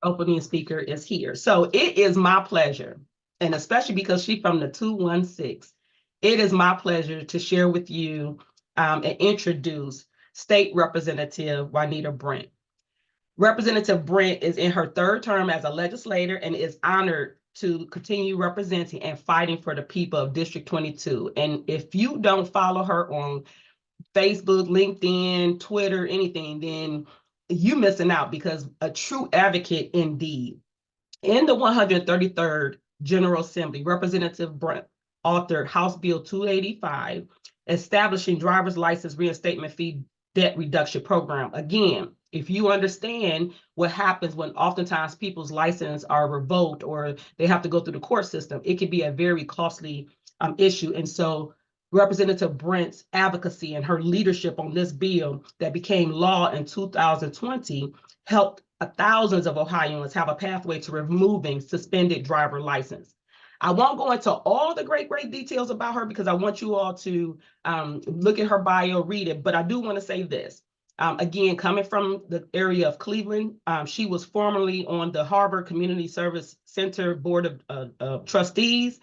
opening speaker is here. So it is my pleasure, and especially because she's from the 216, it is my pleasure to share with you and introduce State Representative Juanita Brent. Representative Brent is in her third term as a legislator and is honored to continue representing and fighting for the people of District 22. And if you don't follow her on Facebook, LinkedIn, Twitter, anything, then you missing out, because a true advocate indeed. In the 133rd General Assembly, Representative Brent authored House Bill 285, establishing driver's license reinstatement fee debt reduction program. Again, if you understand what happens when oftentimes people's license are revoked or they have to go through the court system, it can be a very costly issue. And so Representative Brent's advocacy and her leadership on this bill that became law in 2020 helped thousands of Ohioans have a pathway to removing suspended driver license. I won't go into all the great details about her because I want you all to look at her bio, read it, but I do want to say this. Again, coming from the area of Cleveland, she was formerly on the Harvard Community Service Center Board of Trustees.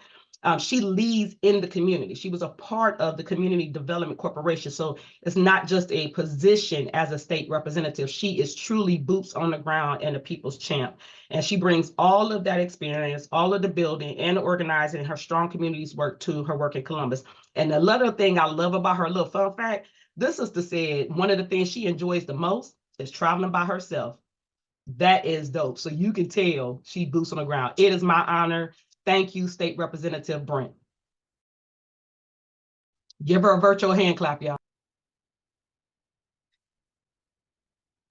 She leads in the community. She was a part of the Community Development Corporation. So it's not just a position as a state representative. She is truly boots on the ground and a people's champ. And she brings all of that experience, all of the building and organizing, her strong communities work to her work in Columbus. And another thing I love about her, little fun fact, this sister said one of the things she enjoys the most is traveling by herself. That is dope. So you can tell she boots on the ground. It is my honor. Thank you, State Representative Brent. Give her a virtual hand clap, y'all.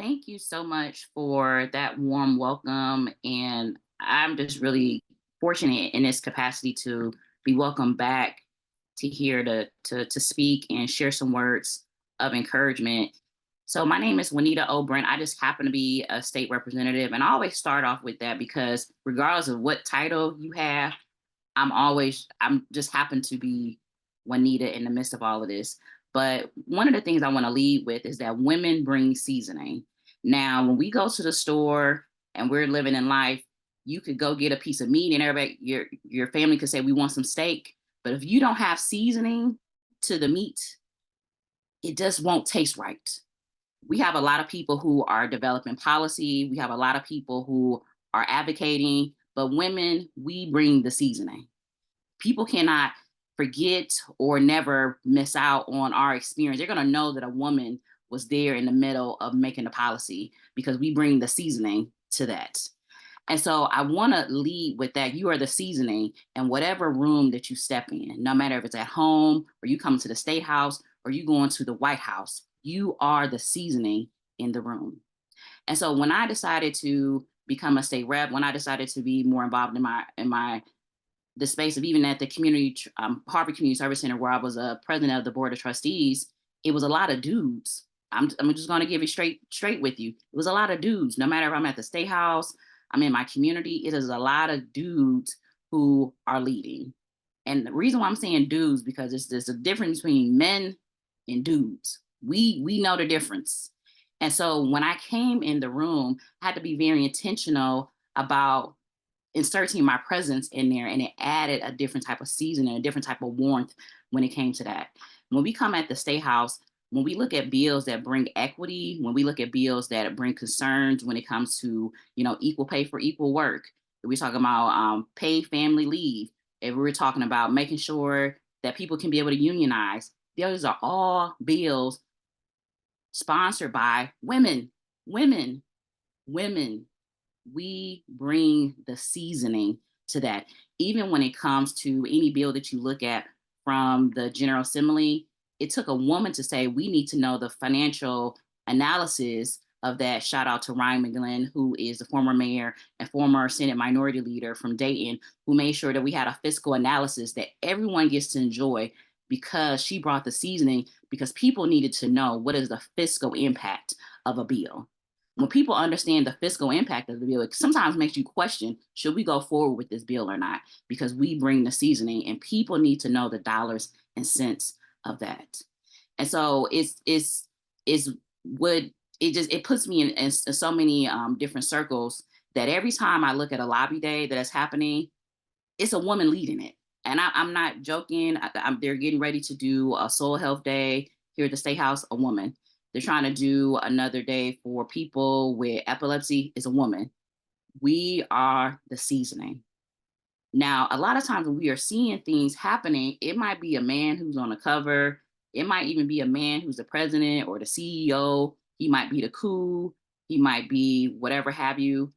Thank you so much for that warm welcome. And I'm just really fortunate in this capacity to be welcomed back to here to speak and share some words of encouragement. So my name is Juanita O. Brent. I just happen to be a state representative. And I always start off with that because regardless of what title you have, I'm just happen to be Juanita in the midst of all of this. But one of the things I want to lead with is that women bring seasoning. Now, when we go to the store and we're living in life, you could go get a piece of meat and everybody, your family could say, we want some steak. But if you don't have seasoning to the meat, it just won't taste right. We have a lot of people who are developing policy. We have a lot of people who are advocating, but women, we bring the seasoning. People cannot forget or never miss out on our experience. They're going to know that a woman was there in the middle of making the policy because we bring the seasoning to that. And so I want to lead with that. You are the seasoning in whatever room that you step in, no matter if it's at home or you come to the State House or you go into the White House, you are the seasoning in the room. And so when I decided to become a state rep, when I decided to be more involved in the space of even at the Harvard Community Service Center, where I was a president of the Board of Trustees, it was a lot of dudes. I'm just going to give it straight with you. It was a lot of dudes. No matter if I'm at the State House, I'm in my community, it is a lot of dudes who are leading. And the reason why I'm saying dudes, because there's a difference between men and dudes. We know the difference. And so when I came in the room, I had to be very intentional about inserting my presence in there, and it added a different type of seasoning, a different type of warmth when it came to that. When we come at the State House, when we look at bills that bring equity, when we look at bills that bring concerns when it comes to, equal pay for equal work, we're talking about paid family leave, if we're talking about making sure that people can be able to unionize, those are all bills sponsored by women. We bring the seasoning to that. Even when it comes to any bill that you look at from the General Assembly, it took a woman to say, we need to know the financial analysis of that. Shout out to Ryan McGlynn, who is the former mayor and former Senate Minority Leader from Dayton, who made sure that we had a fiscal analysis that everyone gets to enjoy, because she brought the seasoning, because people needed to know what is the fiscal impact of a bill. When people understand the fiscal impact of the bill, it sometimes makes you question, should we go forward with this bill or not? Because we bring the seasoning and people need to know the dollars and cents of that. And so it's what it puts me in so many different circles that every time I look at a lobby day that is happening, it's a woman leading it. And I'm not joking. They're getting ready to do a soul health day here at the State House, a woman. They're trying to do another day for people with epilepsy, is a woman. We are the seasoning. Now, a lot of times when we are seeing things happening, it might be a man who's on the cover. It might even be a man who's the president or the CEO. He might be the coup. He might be whatever have you.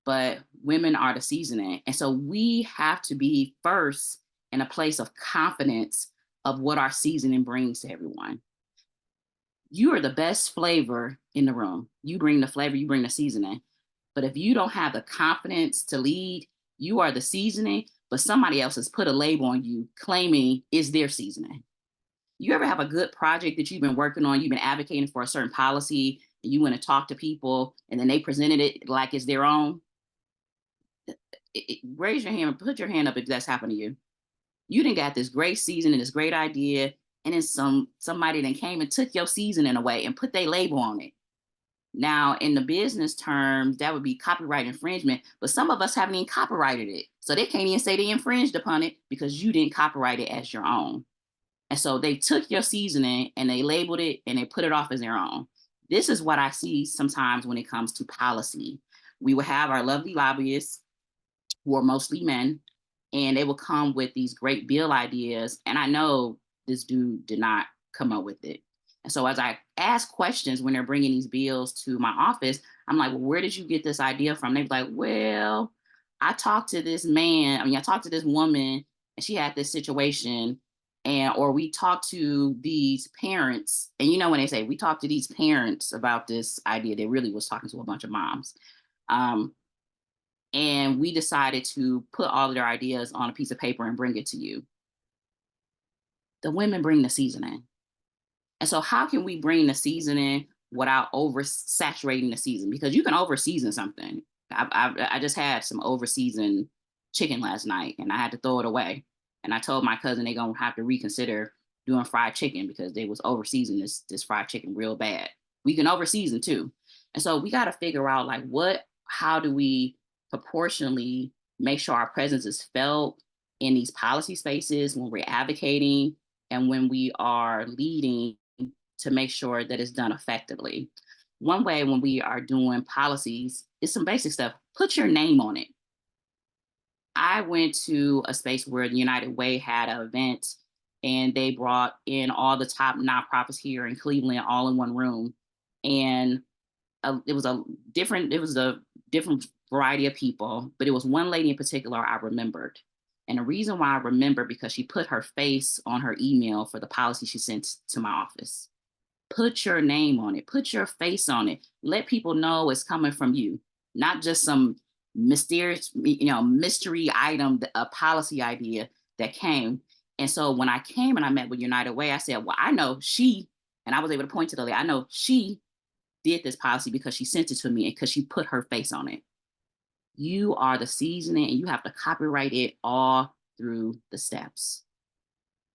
But women are the seasoning. And so we have to be first in a place of confidence of what our seasoning brings to everyone. You are the best flavor in the room. You bring the flavor, you bring the seasoning. But if you don't have the confidence to lead, you are the seasoning, but somebody else has put a label on you claiming it's their seasoning. You ever have a good project that you've been working on, you've been advocating for a certain policy, and you want to talk to people, and then they presented it like it's their own? Raise your hand, put your hand up if that's happened to you. You didn't got this great season and this great idea, and then somebody then came and took your seasoning away and put their label on it. Now, in the business terms, that would be copyright infringement, but some of us haven't even copyrighted it. So they can't even say they infringed upon it because you didn't copyright it as your own. And so they took your seasoning and they labeled it and they put it off as their own. This is what I see sometimes when it comes to policy. We will have our lovely lobbyists who are mostly men, and they will come with these great bill ideas. And I know this dude did not come up with it. And so as I ask questions when they're bringing these bills to my office, I'm like, well, where did you get this idea from? They're like, well, I talked to this man. I talked to this woman and she had this situation. Or we talked to these parents. And when they say we talked to these parents about this idea, they really was talking to a bunch of moms. And we decided to put all of their ideas on a piece of paper and bring it to you. The women bring the seasoning. And so how can we bring the seasoning without over-saturating the season? Because you can over-season something. I just had some over-seasoned chicken last night, and I had to throw it away. And I told my cousin they're going to have to reconsider doing fried chicken because they was over-seasoning this fried chicken real bad. We can over-season too. And so we got to figure out how do we proportionally make sure our presence is felt in these policy spaces when we're advocating and when we are leading to make sure that it's done effectively. One way when we are doing policies is some basic stuff. Put your name on it. I went to a space where the United Way had an event and they brought in all the top nonprofits here in Cleveland all in one room. And it was a different variety of people, but it was one lady in particular I remembered. And the reason why I remember, because she put her face on her email for the policy she sent to my office. Put your name on it, put your face on it. Let people know it's coming from you, not just some mysterious, mystery item, a policy idea that came. And so when I came and I met with United Way, I said, well, I know she, and I was able to point to the lady, I know she did this policy because she sent it to me and because she put her face on it. You are the seasoning and you have to copyright it all through the steps.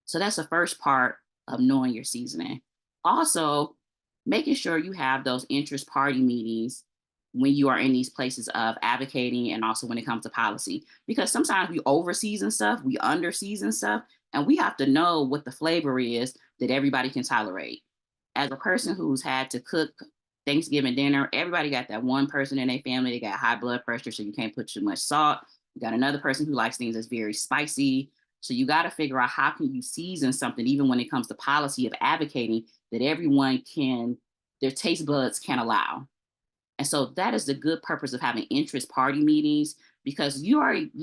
So that's the first part of knowing your seasoning. Also, making sure you have those interest party meetings when you are in these places of advocating and also when it comes to policy. Because sometimes we over-season stuff, we under-season stuff, and we have to know what the flavor is that everybody can tolerate. As a person who's had to cook Thanksgiving dinner, everybody got that one person in their family that got high blood pressure, so you can't put too much salt. You got another person who likes things that's very spicy. So you got to figure out how can you season something, even when it comes to policy of advocating, that everyone their taste buds can allow. And so that is the good purpose of having interest party meetings, because you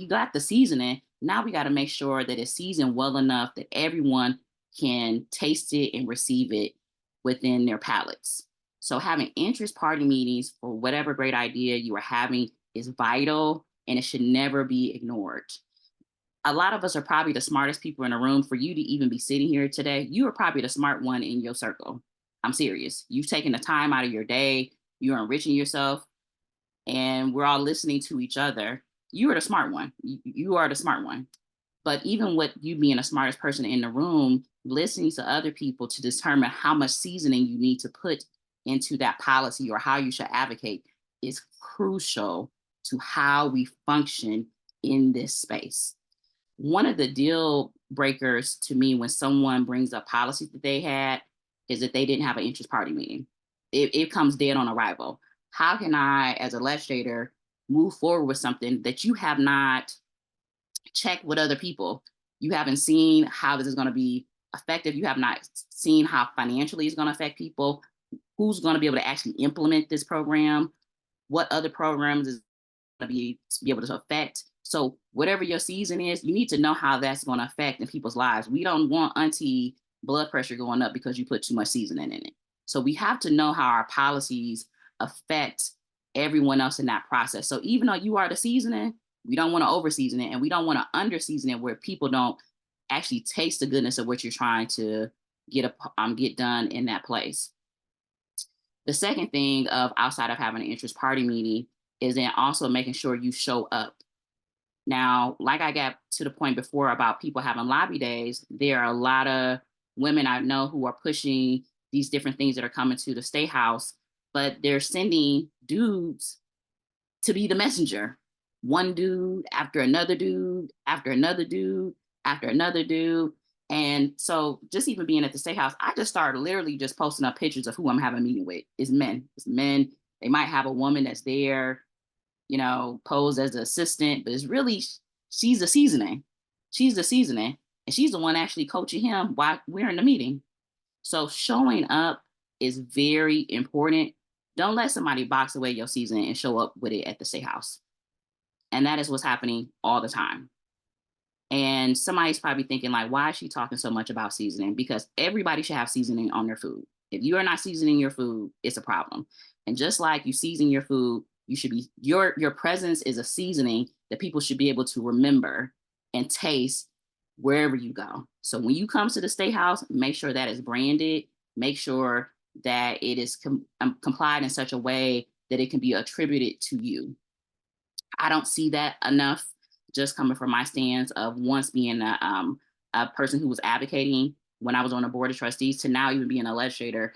got the seasoning. Now we got to make sure that it's seasoned well enough that everyone can taste it and receive it within their palates. So having interest party meetings for whatever great idea you are having is vital, and it should never be ignored. A lot of us are probably the smartest people in the room. For you to even be sitting here today, you are probably the smart one in your circle. I'm serious. You've taken the time out of your day. You're enriching yourself, and we're all listening to each other. You are the smart one. You are the smart one. But even with you being the smartest person in the room, listening to other people to determine how much seasoning you need to put into that policy or how you should advocate is crucial to how we function in this space. One of the deal breakers to me when someone brings up policy that they had is that they didn't have an interest party meeting. It comes dead on arrival. How can I, as a legislator, move forward with something that you have not checked with other people? You haven't seen how this is going to be effective. You have not seen how financially it's going to affect people. Who's going to be able to actually implement this program? What other programs is going to be able to affect? So whatever your season is, you need to know how that's going to affect in people's lives. We don't want auntie blood pressure going up because you put too much seasoning in it. So we have to know how our policies affect everyone else in that process. So even though you are the seasoning, we don't want to over season it, and we don't want to under season it where people don't actually taste the goodness of what you're trying to get done in that place. The second thing of outside of having an interest party meeting is then also making sure you show up. Now, like I got to the point before about people having lobby days, there are a lot of women I know who are pushing these different things that are coming to the State House, but they're sending dudes to be the messenger. One dude after another dude, after another dude, after another dude. And so just even being at the State House, I just started literally just posting up pictures of who I'm having a meeting with. It's men. It's men. They might have a woman that's there, posed as an assistant, but it's really, she's the seasoning. She's the seasoning. And she's the one actually coaching him while we're in the meeting. So showing up is very important. Don't let somebody box away your seasoning and show up with it at the State House. And that is what's happening all the time. And somebody's probably thinking like, why is she talking so much about seasoning? Because everybody should have seasoning on their food. If you are not seasoning your food, it's a problem. And just like you season your food, you should be, your presence is a seasoning that people should be able to remember and taste wherever you go. So when you come to the State House, make sure that is branded, make sure that it is complied in such a way that it can be attributed to you. I don't see that enough, just coming from my stance of once being a person who was advocating when I was on the board of trustees to now even being a legislator.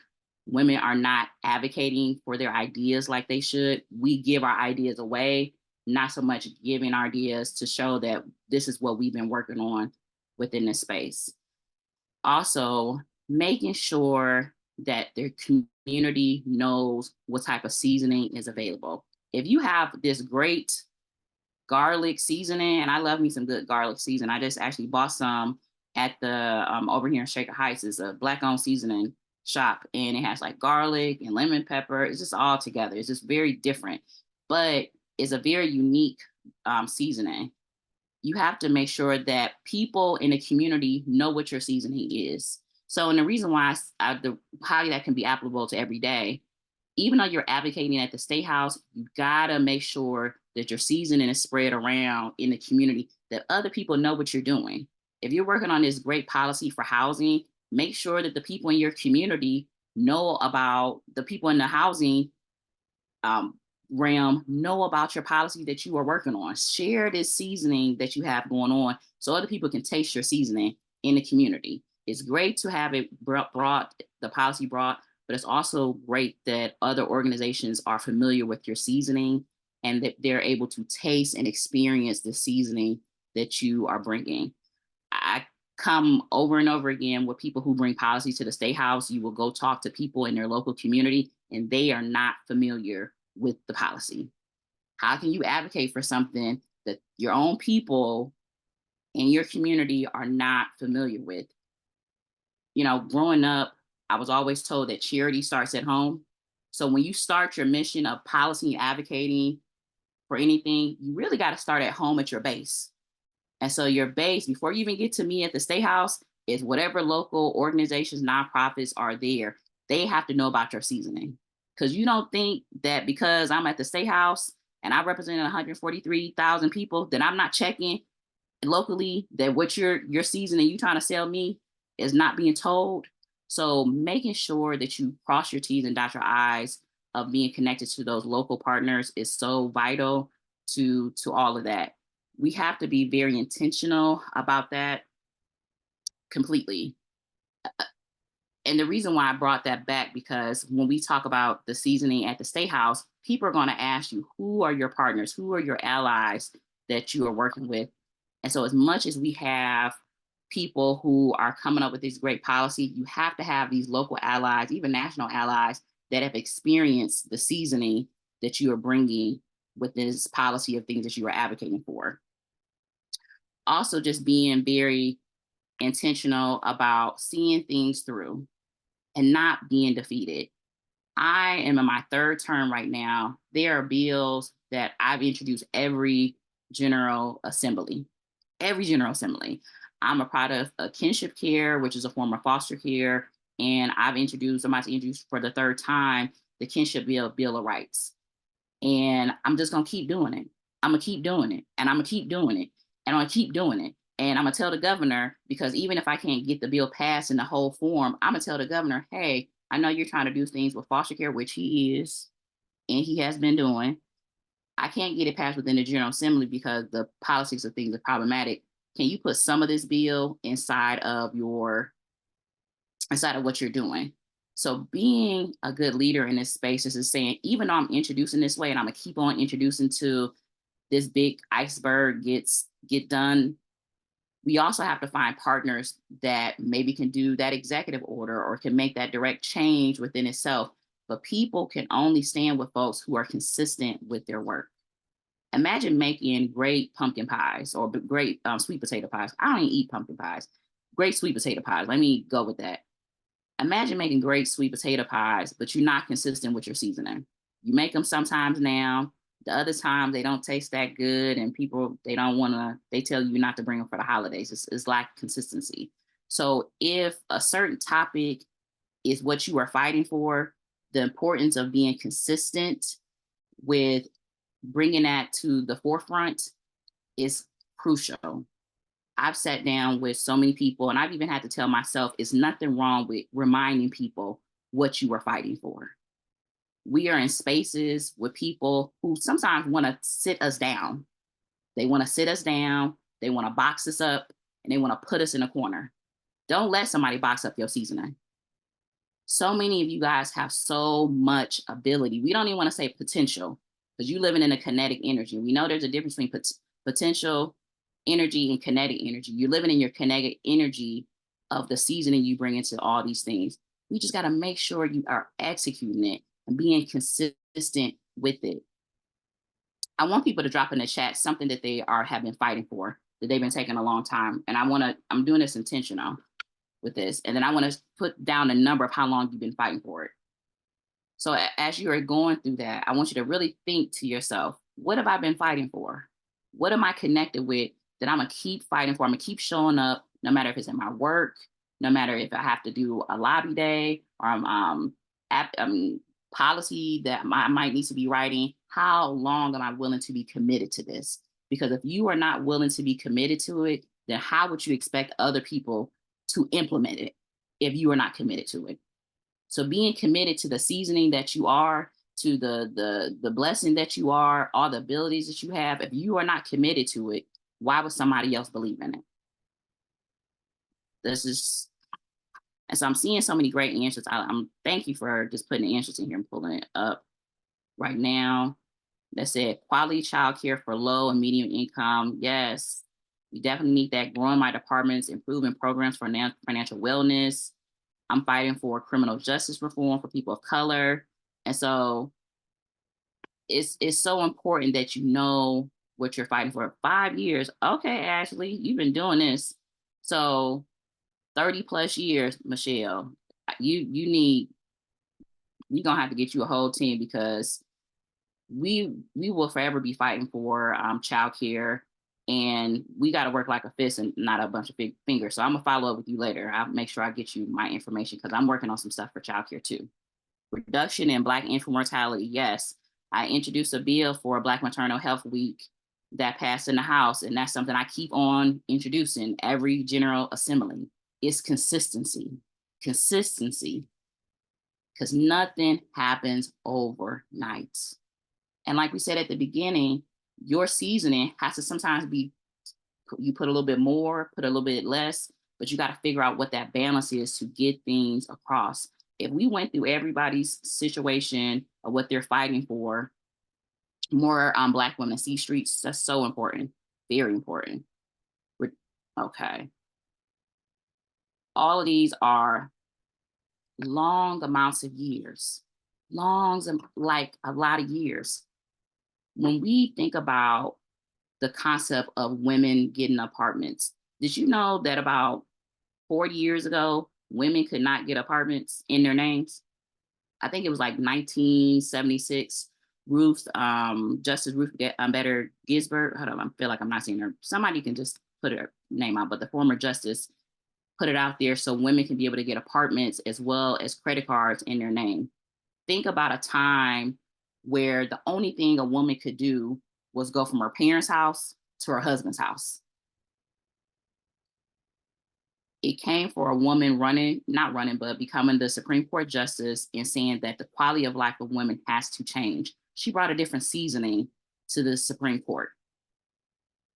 Women are not advocating for their ideas like they should. We give our ideas away, not so much giving ideas to show that this is what we've been working on within this space. Also, making sure that their community knows what type of seasoning is available. If you have this great garlic seasoning, and I love me some good garlic seasoning. I just actually bought some at the over here in Shaker Heights. It's a Black-owned seasoning shop, and it has like garlic and lemon pepper. It's just all together. It's just very different, but it's a very unique seasoning. You have to make sure that people in the community know what your seasoning is. So, and the reason why how that can be applicable to every day, even though you're advocating at the State House, you gotta make sure that your seasoning is spread around in the community, that other people know what you're doing. If you're working on this great policy for housing, make sure that the people in your community know about, the people in the housing realm know about your policy that you are working on. Share this seasoning that you have going on so other people can taste your seasoning in the community. It's great to have it brought, the policy brought, but it's also great that other organizations are familiar with your seasoning and that they're able to taste and experience the seasoning that you are bringing. I come over and over again with people who bring policy to the State House. You will go talk to people in their local community and they are not familiar with the policy. How can you advocate for something that your own people in your community are not familiar with? Growing up, I was always told that charity starts at home. So when you start your mission of policy and advocating for anything, you really got to start at home at your base. And so your base, before you even get to me at the State House, is whatever local organizations, nonprofits are there. They have to know about your seasoning. Because you don't think that because I'm at the State House and I represent 143,000 people, that I'm not checking locally that what your seasoning you trying to sell me is not being told. So making sure that you cross your T's and dot your I's of being connected to those local partners is so vital to all of that. We have to be very intentional about that completely. And the reason why I brought that back, because when we talk about the seasoning at the State House, people are going to ask you, who are your partners? Who are your allies that you are working with? And so as much as we have people who are coming up with these great policies, you have to have these local allies, even national allies, that have experienced the seasoning that you are bringing with this policy of things that you are advocating for. Also, just being very intentional about seeing things through and not being defeated. I am in my third term right now. There are bills that I've introduced every General Assembly. I'm a product of kinship care, which is a form of foster care. And I'm about to introduce for the third time, the kinship bill of rights. And I'm just going to keep doing it. I'm going to keep doing it. And I'm going to keep doing it. And I'm going to keep doing it. And I'm going to tell the governor, because even if I can't get the bill passed in the whole form, I'm going to tell the governor, hey, I know you're trying to do things with foster care, which he is, and he has been doing. I can't get it passed within the General Assembly because the politics of things are problematic. Can you put some of this bill inside of what you're doing? So being a good leader in this space is saying, even though I'm introducing this way and I'm going to keep on introducing to this big iceberg get done, we also have to find partners that maybe can do that executive order or can make that direct change within itself. But people can only stand with folks who are consistent with their work. Imagine making great pumpkin pies or great sweet potato pies. I don't even eat pumpkin pies. Great sweet potato pies. Let me go with that. Imagine making great sweet potato pies, but you're not consistent with your seasoning. You make them sometimes now. The other times they don't taste that good, and people, they tell you not to bring them for the holidays. It's lack of consistency. So if a certain topic is what you are fighting for, the importance of being consistent with bringing that to the forefront is crucial. I've sat down with so many people, and I've even had to tell myself, it's nothing wrong with reminding people what you are fighting for. We are in spaces with people who sometimes want to sit us down. They want to sit us down. They want to box us up, and they want to put us in a corner. Don't let somebody box up your seasoning. So many of you guys have so much ability. We don't even want to say potential, because you're living in a kinetic energy. We know there's a difference between potential energy and kinetic energy. You're living in your kinetic energy of the seasoning you bring into all these things. We just got to make sure you are executing it and being consistent with it. I want people to drop in the chat something that they have been fighting for, that they've been taking a long time. And I'm doing this intentional with this. And then I want to put down a number of how long you've been fighting for it. So as you are going through that, I want you to really think to yourself, what have I been fighting for? What am I connected with that I'm going to keep fighting for? I'm going to keep showing up, no matter if it's in my work, no matter if I have to do a lobby day or policy that I might need to be writing. How long am I willing to be committed to this? Because if you are not willing to be committed to it, then how would you expect other people to implement it if you are not committed to it? So being committed to the seasoning that you are, to the blessing that you are, all the abilities that you have, if you are not committed to it, why would somebody else believe in it? And so I'm seeing so many great answers. I'm thank you for just putting the answers in here and pulling it up right now. That said, quality childcare for low and medium income. Yes, we definitely need that. Growing my departments, improving programs for financial wellness. I'm fighting for criminal justice reform for people of color. And so it's so important that you know what you're fighting for. 5 years. Okay, Ashley, you've been doing this. So 30 plus years, Michelle, we're gonna have to get you a whole team, because we will forever be fighting for childcare, and we got to work like a fist and not a bunch of big fingers. So I'm gonna follow up with you later. I'll make sure I get you my information, because I'm working on some stuff for childcare too. Reduction in Black infant mortality. Yes, I introduced a bill for Black Maternal Health Week that passed in the House, and that's something I keep on introducing every General Assembly. It's consistency, because nothing happens overnight. And like we said at the beginning, your seasoning has to sometimes be, you put a little bit more, put a little bit less, but you got to figure out what that balance is to get things across. If we went through everybody's situation of what they're fighting for, more Black women see streets, that's so important, very important. Okay. All of these are long amounts of years, like a lot of years. When we think about the concept of women getting apartments, did you know that about 40 years ago, women could not get apartments in their names? I think it was like 1976. Justice Ruth Bader Ginsburg. Hold on, I feel like I'm not seeing her. Somebody can just put her name out, but the former justice put it out there so women can be able to get apartments as well as credit cards in their name. Think about a time where the only thing a woman could do was go from her parents' house to her husband's house. It came for a woman not running, but becoming the Supreme Court justice and saying that the quality of life of women has to change. She brought a different seasoning to the Supreme Court.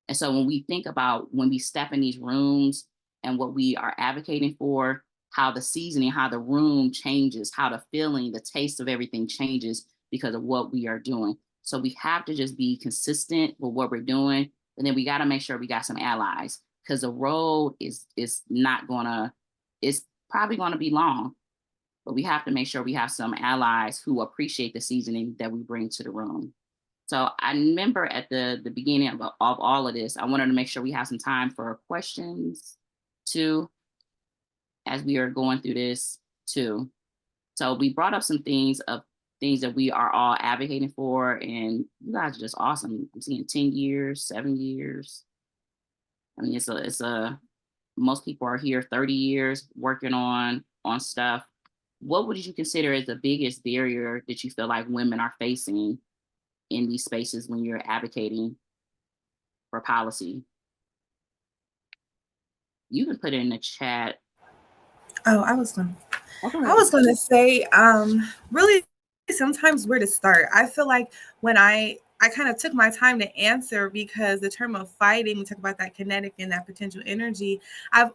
And so when we think about when we step in these rooms and what we are advocating for, how the seasoning, how the room changes, how the feeling, the taste of everything changes because of what we are doing. So we have to just be consistent with what we're doing. And then we got to make sure we got some allies, because the road is not gonna, it's probably gonna be long, but we have to make sure we have some allies who appreciate the seasoning that we bring to the room. So I remember at the beginning of all of this, I wanted to make sure we have some time for questions too, as we are going through this too. So we brought up some things that we are all advocating for, and you guys are just awesome. I'm seeing 10 years, 7 years. I mean, most people are here 30 years working on stuff. What would you consider as the biggest barrier that you feel like women are facing in these spaces when you're advocating for policy? You can put it in the chat. Oh, I was gonna say, really, sometimes where to start. I feel like when I kind of took my time to answer, because the term of fighting, we talk about that kinetic and that potential energy. I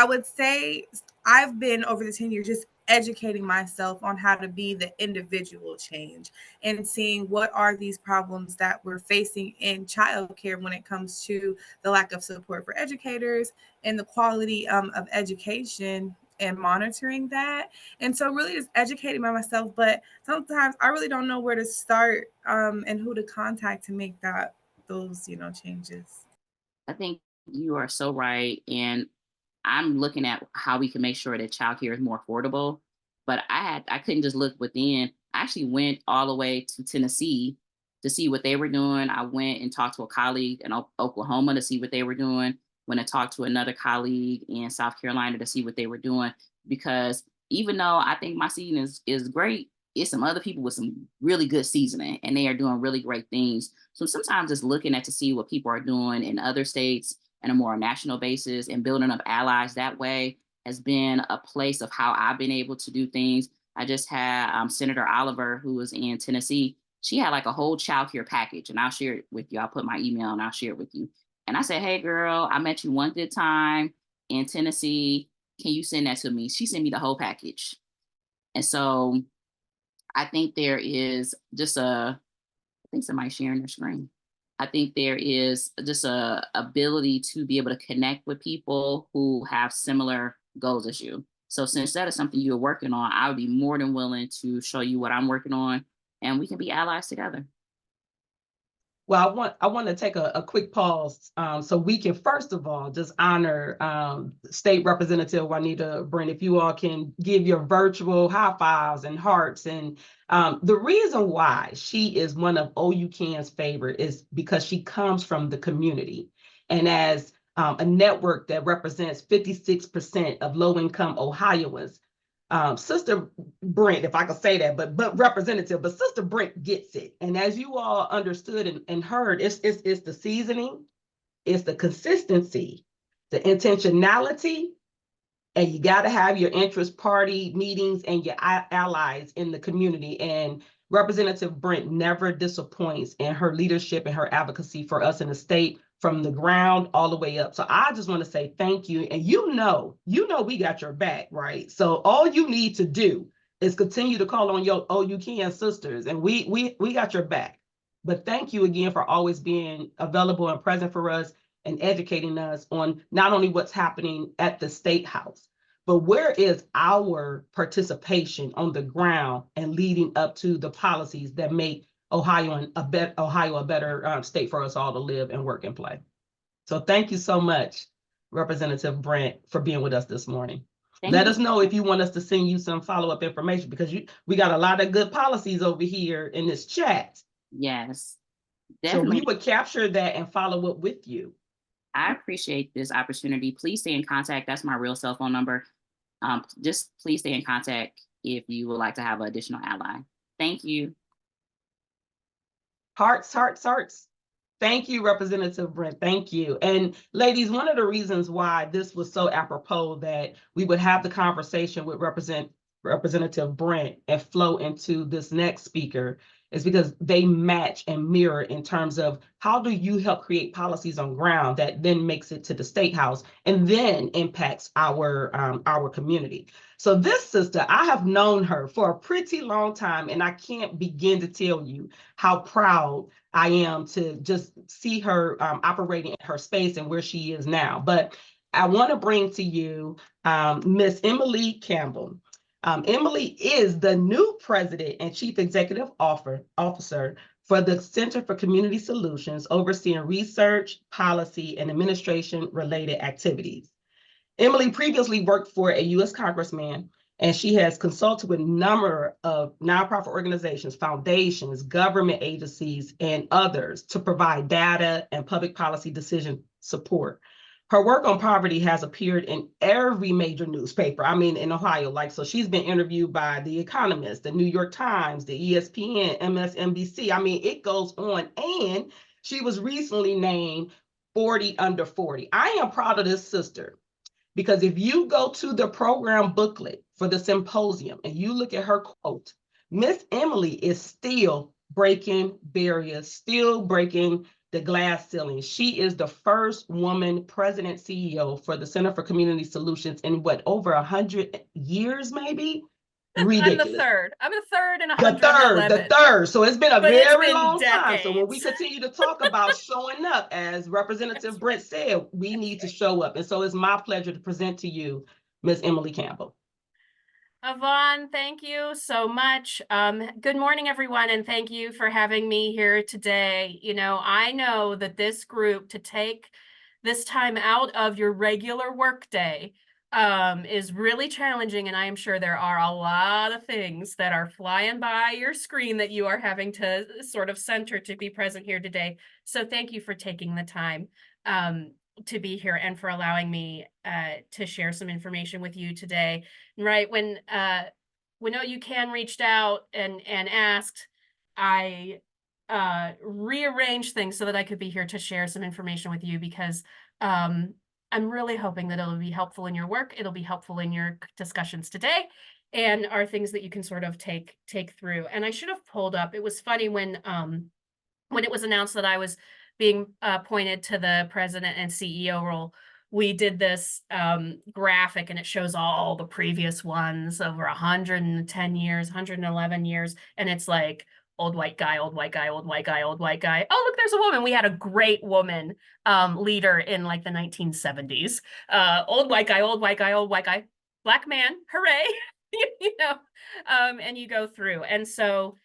would say I've been over the 10 years just educating myself on how to be the individual change and seeing what are these problems that we're facing in childcare when it comes to the lack of support for educators and the quality of education and monitoring that. And so really just educating by myself, but sometimes I really don't know where to start and who to contact to make those changes. I think you are so right. And I'm looking at how we can make sure that childcare is more affordable. But I couldn't just look within. I actually went all the way to Tennessee to see what they were doing. I went and talked to a colleague in Oklahoma to see what they were doing. When I talked to another colleague in South Carolina to see what they were doing, because even though I think my seasoning is great, it's some other people with some really good seasoning and they are doing really great things. So sometimes just looking at to see what people are doing in other states on a more national basis and building up allies that way has been a place of how I've been able to do things. I just had Senator Oliver, who was in Tennessee. She had like a whole child care package, and I'll share it with you. I'll put my email and I'll share it with you. And I said, hey, girl, I met you one good time in Tennessee. Can you send that to me? She sent me the whole package. And so I think there is just I think somebody's sharing their screen. I think there is just a ability to be able to connect with people who have similar goals as you. So since that is something you're working on, I would be more than willing to show you what I'm working on, and we can be allies together. Well, I want to take a quick pause so we can, first of all, just honor State Representative Juanita Brent. If you all can give your virtual high fives and hearts. And the reason why she is one of OUCAN's favorite is because she comes from the community. And as a network that represents 56% of low-income Ohioans, Sister Brent, if I could say that, but Representative, but Sister Brent gets it. And as you all understood and heard, it's the seasoning, it's the consistency, the intentionality, and you got to have your interest party meetings and your allies in the community. And Representative Brent never disappoints in her leadership and her advocacy for us in the state, from the ground all the way up. So I just want to say thank you. And we got your back, right? So all you need to do is continue to call on your OUCAN sisters, and we got your back. But thank you again for always being available and present for us and educating us on not only what's happening at the State House, but where is our participation on the ground and leading up to the policies that make Ohio a better state for us all to live and work and play. So thank you so much, Representative Brent, for being with us this morning. Let us know if you want us to send you some follow-up information, because we got a lot of good policies over here in this chat. Yes, definitely. So we would capture that and follow up with you. I appreciate this opportunity. Please stay in contact. That's my real cell phone number. Just please stay in contact if you would like to have an additional ally. Thank you. Hearts, hearts, hearts. Thank you, Representative Brent. Thank you. And ladies, one of the reasons why this was so apropos that we would have the conversation with Representative Brent and flow into this next speaker is because they match and mirror in terms of how do you help create policies on ground that then makes it to the State House and then impacts our community. So this sister, I have known her for a pretty long time, and I can't begin to tell you how proud I am to just see her operating in her space and where she is now. But I want to bring to you Miss Emily Campbell. Emily is the new president and chief executive officer for the Center for Community Solutions, overseeing research, policy, and administration related activities. Emily previously worked for a U.S. congressman, and she has consulted with a number of nonprofit organizations, foundations, government agencies, and others to provide data and public policy decision support. Her work on poverty has appeared in every major newspaper, in Ohio. So she's been interviewed by The Economist, the New York Times, the ESPN, MSNBC. It goes on. And she was recently named 40 under 40. I am proud of this sister, because if you go to the program booklet for the symposium and you look at her quote, Miss Emily is still breaking barriers, still breaking the glass ceiling. She is the first woman president CEO for the Center for Community Solutions in over 100 years, maybe? Ridiculous. I'm the third in 111. The third. So it's been a very long time. So when we decades. continue to talk about showing up, as Representative Brent said, we need to show up. And so it's my pleasure to present to you Ms. Emily Campbell. Yvonne, thank you so much. Good morning, everyone, and thank you for having me here today. I know that this group, to take this time out of your regular workday, is really challenging, and I am sure there are a lot of things that are flying by your screen that you are having to sort of center to be present here today. So thank you for taking the time to be here and for allowing me to share some information with you today. Right, when OUCAN reached out and asked, I rearranged things so that I could be here to share some information with you, because I'm really hoping that it'll be helpful in your work. It'll be helpful in your discussions today, and are things that you can sort of take through. And I should have pulled up. It was funny when it was announced that I was being appointed to the president and CEO role. We did this graphic, and it shows all the previous ones over 110 years, 111 years. And it's like old white guy, old white guy, old white guy, old white guy. Oh, look, there's a woman. We had a great woman leader in like the 1970s. Old white guy, old white guy, old white guy, black man, hooray. And you go through. And so,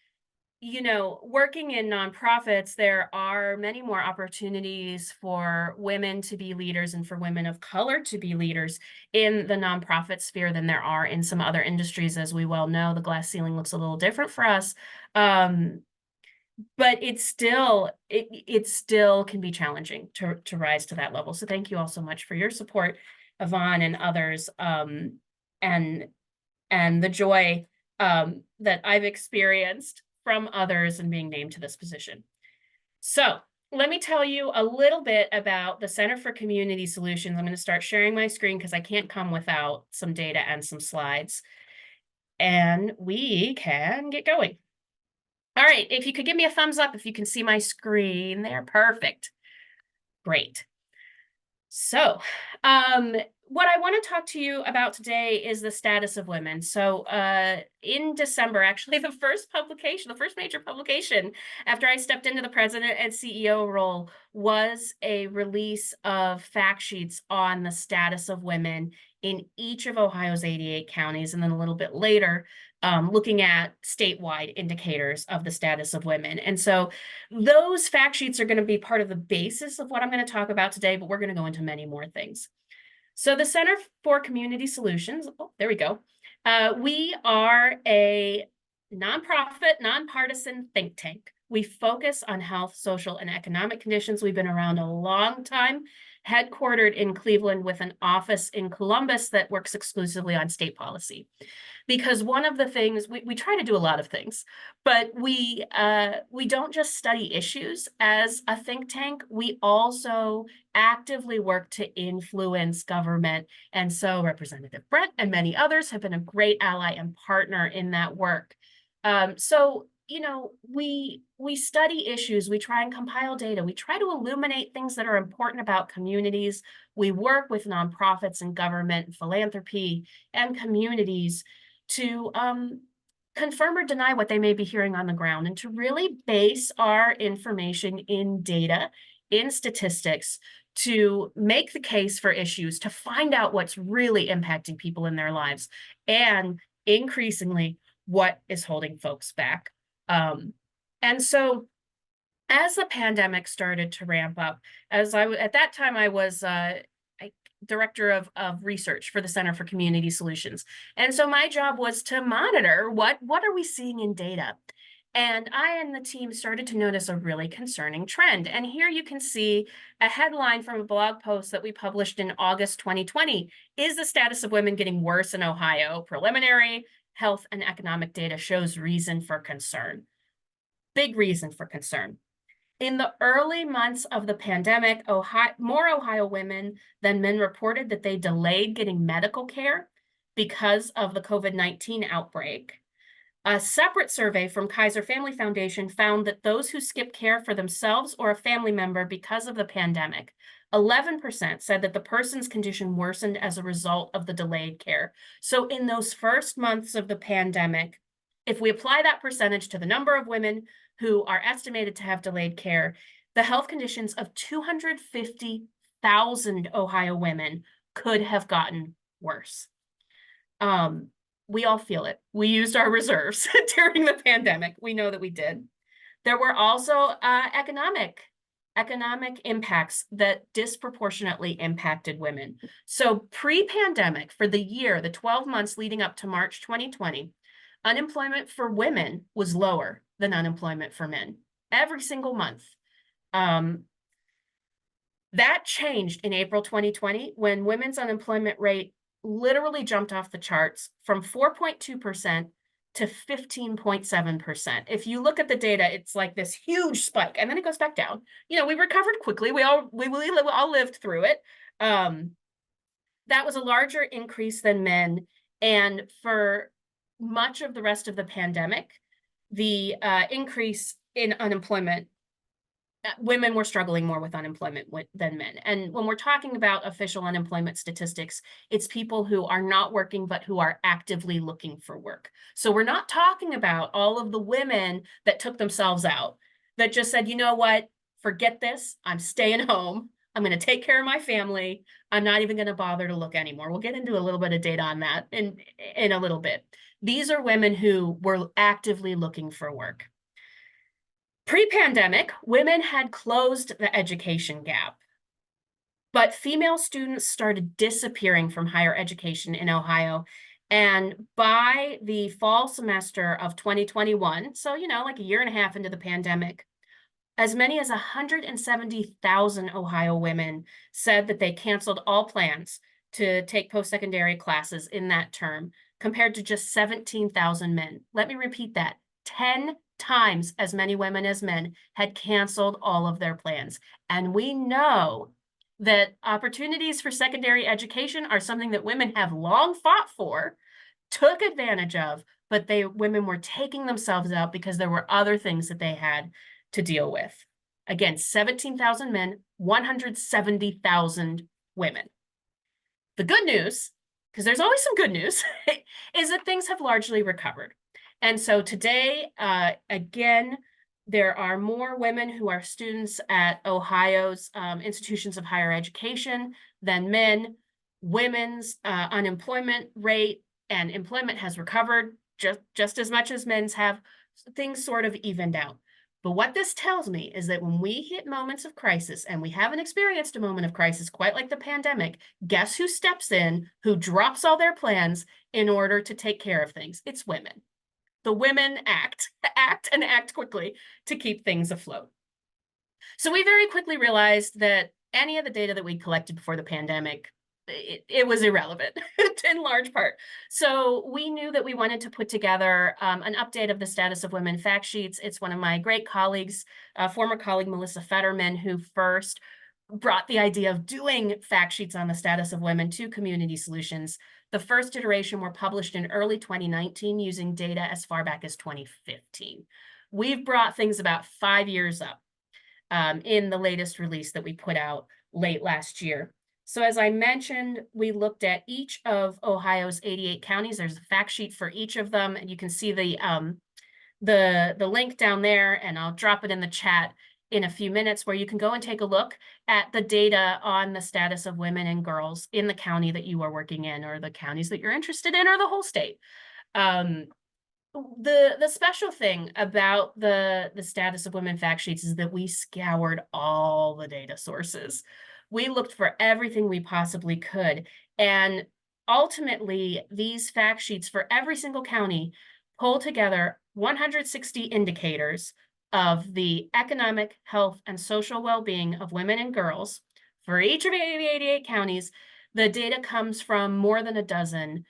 working in nonprofits, there are many more opportunities for women to be leaders and for women of color to be leaders in the nonprofit sphere than there are in some other industries. As we well know, the glass ceiling looks a little different for us. But it still can be challenging to rise to that level. So thank you all so much for your support, Yvonne and others, and the joy that I've experienced from others and being named to this position. So let me tell you a little bit about the Center for Community Solutions. I'm going to start sharing my screen because I can't come without some data and some slides. And we can get going. All right, if you could give me a thumbs up if you can see my screen there. Perfect. Great. So, what I want to talk to you about today is the status of women. So, in December, actually, the first major publication after I stepped into the president and CEO role was a release of fact sheets on the status of women in each of Ohio's 88 counties. And then a little bit later, looking at statewide indicators of the status of women. And so those fact sheets are going to be part of the basis of what I'm going to talk about today, but we're going to go into many more things. So the Center for Community Solutions, there we go. We are a nonprofit, nonpartisan think tank. We focus on health, social, and economic conditions. We've been around a long time, headquartered in Cleveland with an office in Columbus that works exclusively on state policy. Because one of the things, we try to do a lot of things, but we don't just study issues as a think tank, we also actively work to influence government. And so Representative Brent and many others have been a great ally and partner in that work. So, you know, we study issues, we try and compile data, we try to illuminate things that are important about communities. We work with nonprofits and government, philanthropy, and communities to confirm or deny what they may be hearing on the ground, and to really base our information in data, in statistics, to make the case for issues, to find out what's really impacting people in their lives, and increasingly what is holding folks back. And so as the pandemic started to ramp up, at that time I was director of research for the Center for Community Solutions. And so my job was to monitor what are we seeing in data. And I and the team started to notice a really concerning trend. And here you can see a headline from a blog post that we published in August 2020. Is the status of women getting worse in Ohio? Preliminary health and economic data shows reason for concern. Big reason for concern. In the early months of the pandemic, more Ohio women than men reported that they delayed getting medical care because of the COVID-19 outbreak. A separate survey from Kaiser Family Foundation found that those who skipped care for themselves or a family member because of the pandemic, 11% said that the person's condition worsened as a result of the delayed care. So in those first months of the pandemic, if we apply that percentage to the number of women who are estimated to have delayed care, the health conditions of 250,000 Ohio women could have gotten worse. We all feel it. We used our reserves during the pandemic. We know that we did. There were also economic impacts that disproportionately impacted women. So pre-pandemic, for the 12 months leading up to March 2020, unemployment for women was lower than unemployment for men every single month. That changed in April 2020 when women's unemployment rate literally jumped off the charts from 4.2% to 15.7%. If you look at the data, it's like this huge spike, and then it goes back down. You know, we recovered quickly. We all lived through it. That was a larger increase than men, and for much of the rest of the pandemic, the increase in unemployment, women were struggling more with unemployment than men. And when we're talking about official unemployment statistics, it's people who are not working, but who are actively looking for work. So we're not talking about all of the women that took themselves out, that just said, you know what, forget this, I'm staying home, I'm going to take care of my family, I'm not even going to bother to look anymore. We'll get into a little bit of data on that in a little bit. These are women who were actively looking for work. Pre-pandemic, women had closed the education gap, but female students started disappearing from higher education in Ohio. And by the fall semester of 2021, so, you know, like a year and a half into the pandemic, as many as 170,000 Ohio women said that they canceled all plans to take post-secondary classes in that term, compared to just 17,000 men. Let me repeat that. 10 times as many women as men had canceled all of their plans. And we know that opportunities for secondary education are something that women have long fought for, took advantage of, but women were taking themselves out because there were other things that they had to deal with. Again, 17,000 men, 170,000 women. The good news, because there's always some good news, is that things have largely recovered. And so today, again, there are more women who are students at Ohio's institutions of higher education than men. Women's unemployment rate and employment has recovered just as much as men's have. Things sort of evened out. But what this tells me is that when we hit moments of crisis, and we haven't experienced a moment of crisis quite like the pandemic, guess who steps in, who drops all their plans in order to take care of things? It's women. The women act quickly to keep things afloat. So we very quickly realized that any of the data that we collected before the pandemic, it was irrelevant in large part. So we knew that we wanted to put together an update of the status of women fact sheets. It's one of my great colleagues, former colleague Melissa Fetterman, who first brought the idea of doing fact sheets on the status of women to Community Solutions. The first iteration were published in early 2019 using data as far back as 2015. We've brought things about 5 years up in the latest release that we put out late last year. So as I mentioned, we looked at each of Ohio's 88 counties. There's a fact sheet for each of them, and you can see the link down there, and I'll drop it in the chat in a few minutes, where you can go and take a look at the data on the status of women and girls in the county that you are working in, or the counties that you're interested in, or the whole state. The special thing about the status of women fact sheets is that we scoured all the data sources. We looked for everything we possibly could. And ultimately, these fact sheets for every single county pull together 160 indicators of the economic, health, and social well-being of women and girls. For each of the 88 counties, the data comes from more than a dozen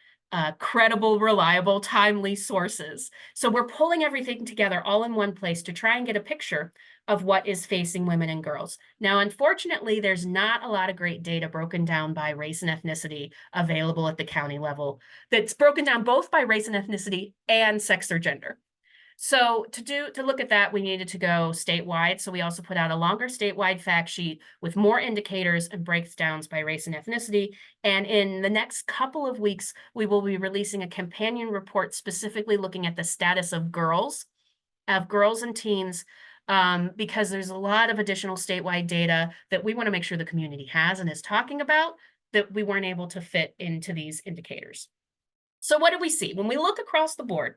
credible, reliable, timely sources. So we're pulling everything together all in one place to try and get a picture of what is facing women and girls. Now, unfortunately, there's not a lot of great data broken down by race and ethnicity available at the county level that's broken down both by race and ethnicity and sex or gender. So to look at that, we needed to go statewide. So we also put out a longer statewide fact sheet with more indicators and breakdowns by race and ethnicity. And in the next couple of weeks, we will be releasing a companion report specifically looking at the status of girls and teens, because there's a lot of additional statewide data that we want to make sure the community has and is talking about that we weren't able to fit into these indicators. So what do we see? When we look across the board,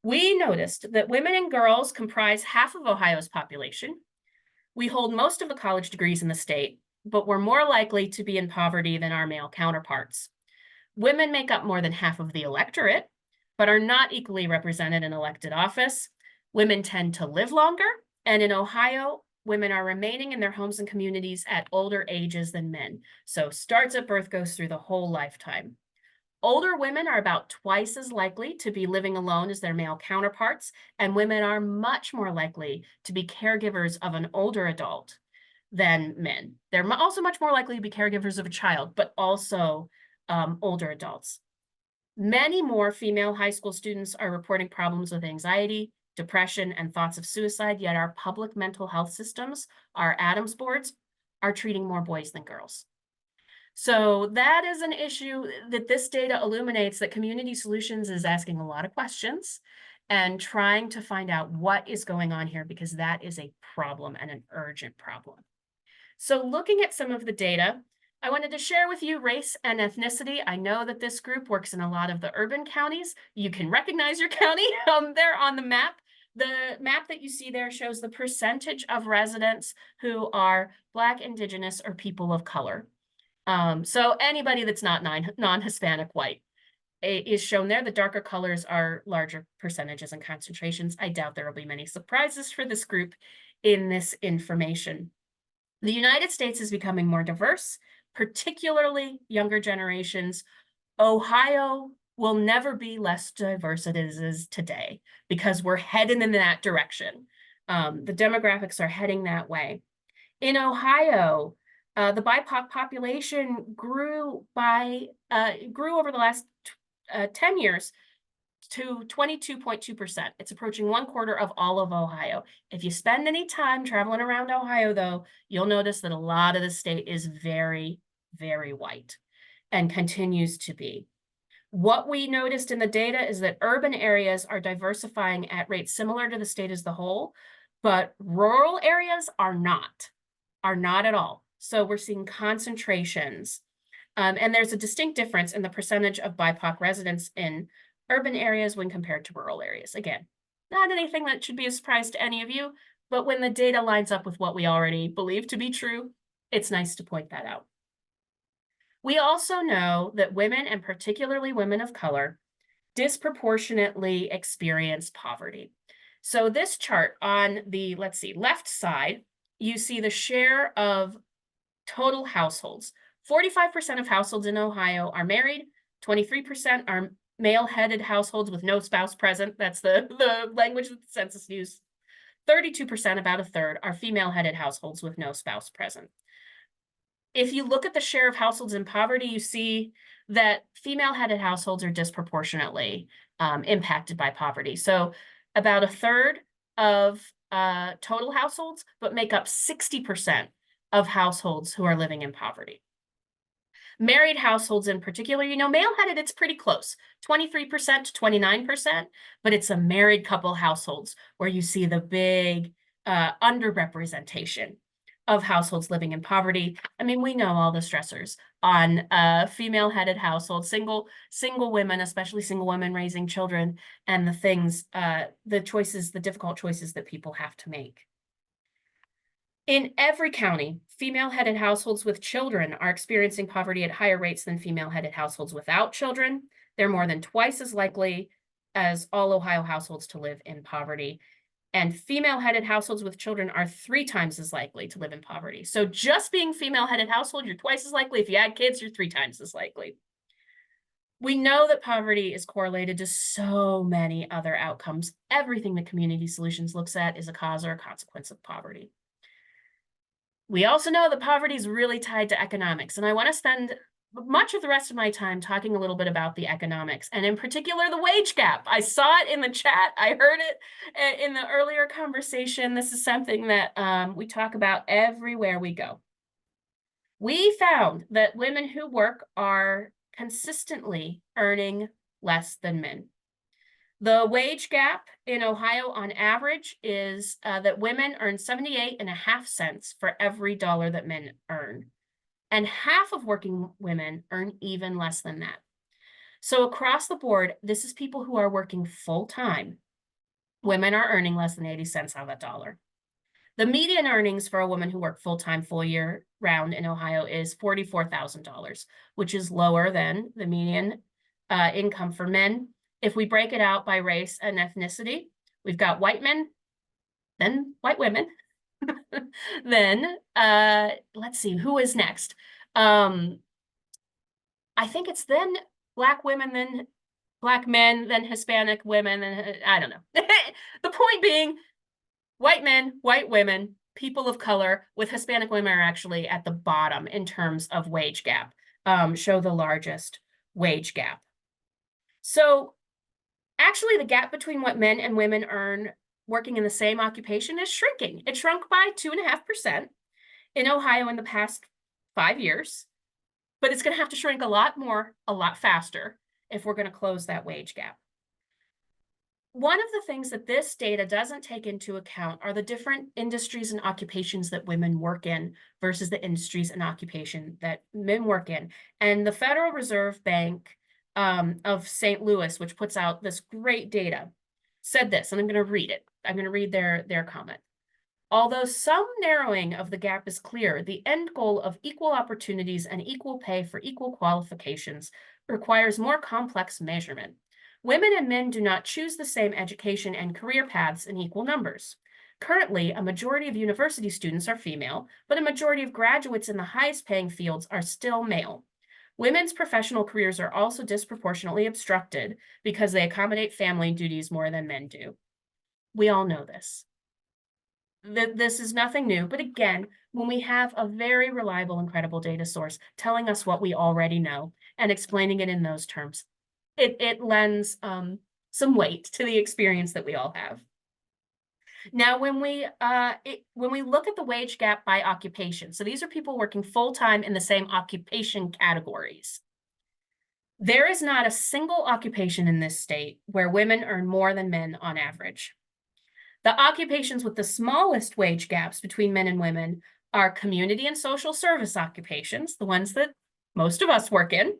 we noticed that women and girls comprise half of Ohio's population. We hold most of the college degrees in the state, but we're more likely to be in poverty than our male counterparts. Women make up more than half of the electorate, but are not equally represented in elected office. Women tend to live longer, and in Ohio, women are remaining in their homes and communities at older ages than men. So starts at birth, goes through the whole lifetime. Older women are about twice as likely to be living alone as their male counterparts, and women are much more likely to be caregivers of an older adult than men. They're also much more likely to be caregivers of a child, but also older adults. Many more female high school students are reporting problems with anxiety, depression, and thoughts of suicide, yet our public mental health systems, our Adams boards, are treating more boys than girls. So that is an issue that this data illuminates, that Community Solutions is asking a lot of questions and trying to find out what is going on here, because that is a problem and an urgent problem. So looking at some of the data, I wanted to share with you race and ethnicity. I know that this group works in a lot of the urban counties. You can recognize your county there on the map. The map that you see there shows the percentage of residents who are Black, Indigenous, or people of color. So anybody that's not non-Hispanic white is shown there. The darker colors are larger percentages and concentrations. I doubt there will be many surprises for this group in this information. The United States is becoming more diverse, particularly younger generations. Ohio will never be less diverse than it is today, because we're heading in that direction. The demographics are heading that way. In Ohio, the BIPOC population grew over the last 10 years to 22.2%. It's approaching 1/4 of all of Ohio. If you spend any time traveling around Ohio, though, you'll notice that a lot of the state is very, very white and continues to be. What we noticed in the data is that urban areas are diversifying at rates similar to the state as the whole, but rural areas are not at all. So we're seeing concentrations. And there's a distinct difference in the percentage of BIPOC residents in urban areas when compared to rural areas. Again, not anything that should be a surprise to any of you, but when the data lines up with what we already believe to be true, it's nice to point that out. We also know that women, and particularly women of color, disproportionately experience poverty. So this chart on the, let's see, left side, you see the share of total households. 45% of households in Ohio are married, 23% are male-headed households with no spouse present. That's the language that the census used. 32%, about a third, are female-headed households with no spouse present. If you look at the share of households in poverty, you see that female-headed households are disproportionately impacted by poverty. So about a third of total households, but make up 60% of households who are living in poverty. Married households in particular, you know, male-headed, it's pretty close, 23% to 29%, but it's a married couple households where you see the big underrepresentation of households living in poverty. I mean, we know all the stressors on female-headed households, single women, especially single women raising children, and the things, the choices, the difficult choices that people have to make. In every county, female-headed households with children are experiencing poverty at higher rates than female-headed households without children. They're more than twice as likely as all Ohio households to live in poverty. And female-headed households with children are 3 times as likely to live in poverty. So just being female-headed household, you're twice as likely. If you add kids, you're 3 times as likely. We know that poverty is correlated to so many other outcomes. Everything that Community Solutions looks at is a cause or a consequence of poverty. We also know that poverty is really tied to economics, and I want to spend much of the rest of my time talking a little bit about the economics, and in particular, the wage gap. I saw it in the chat. I heard it in the earlier conversation. This is something that we talk about everywhere we go. We found that women who work are consistently earning less than men. The wage gap in Ohio on average is that women earn 78.5 cents for every dollar that men earn. And half of working women earn even less than that. So across the board, this is people who are working full-time. Women are earning less than 80 cents on that dollar. The median earnings for a woman who worked full-time full year round in Ohio is $44,000, which is lower than the median income for men. If we break it out by race and ethnicity, we've got white men, then white women, then let's see, who is next? I think it's then Black women, then Black men, then Hispanic women, and I don't know. The point being, white men, white women, people of color with Hispanic women are actually at the bottom in terms of wage gap, show the largest wage gap. So actually, the gap between what men and women earn working in the same occupation is shrinking. It shrunk by 2.5% in Ohio in the past 5 years, but it's going to have to shrink a lot more, a lot faster if we're going to close that wage gap. One of the things that this data doesn't take into account are the different industries and occupations that women work in versus the industries and occupation that men work in. And the Federal Reserve Bank of St. Louis, which puts out this great data, said this, and I'm going to read it. I'm going to read their comment. Although some narrowing of the gap is clear, the end goal of equal opportunities and equal pay for equal qualifications requires more complex measurement. Women and men do not choose the same education and career paths in equal numbers. Currently, a majority of university students are female, but a majority of graduates in the highest paying fields are still male. Women's professional careers are also disproportionately obstructed because they accommodate family duties more than men do. We all know this. This is nothing new, but again, when we have a very reliable and credible data source telling us what we already know and explaining it in those terms, it lends weight to the experience that we all have. Now, when we look at the wage gap by occupation, so these are people working full-time in the same occupation categories. There is not a single occupation in this state where women earn more than men on average. The occupations with the smallest wage gaps between men and women are community and social service occupations, the ones that most of us work in,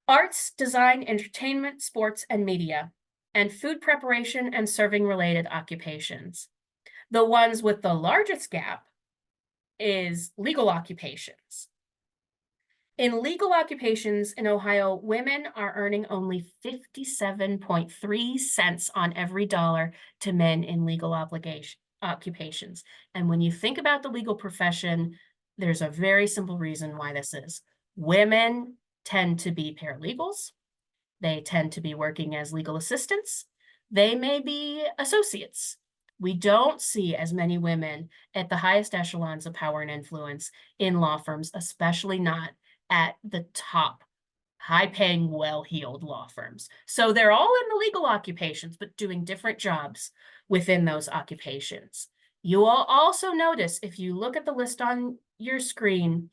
arts, design, entertainment, sports, and media, and food preparation and serving related occupations. The ones with the largest gap is legal occupations. In legal occupations in Ohio, women are earning only 57.3 cents on every dollar to men in legal occupations. And when you think about the legal profession, there's a very simple reason why this is. Women tend to be paralegals. They tend to be working as legal assistants. They may be associates. We don't see as many women at the highest echelons of power and influence in law firms, especially not at the top, high-paying, well-heeled law firms. So they're all in the legal occupations, but doing different jobs within those occupations. You will also notice, if you look at the list on your screen,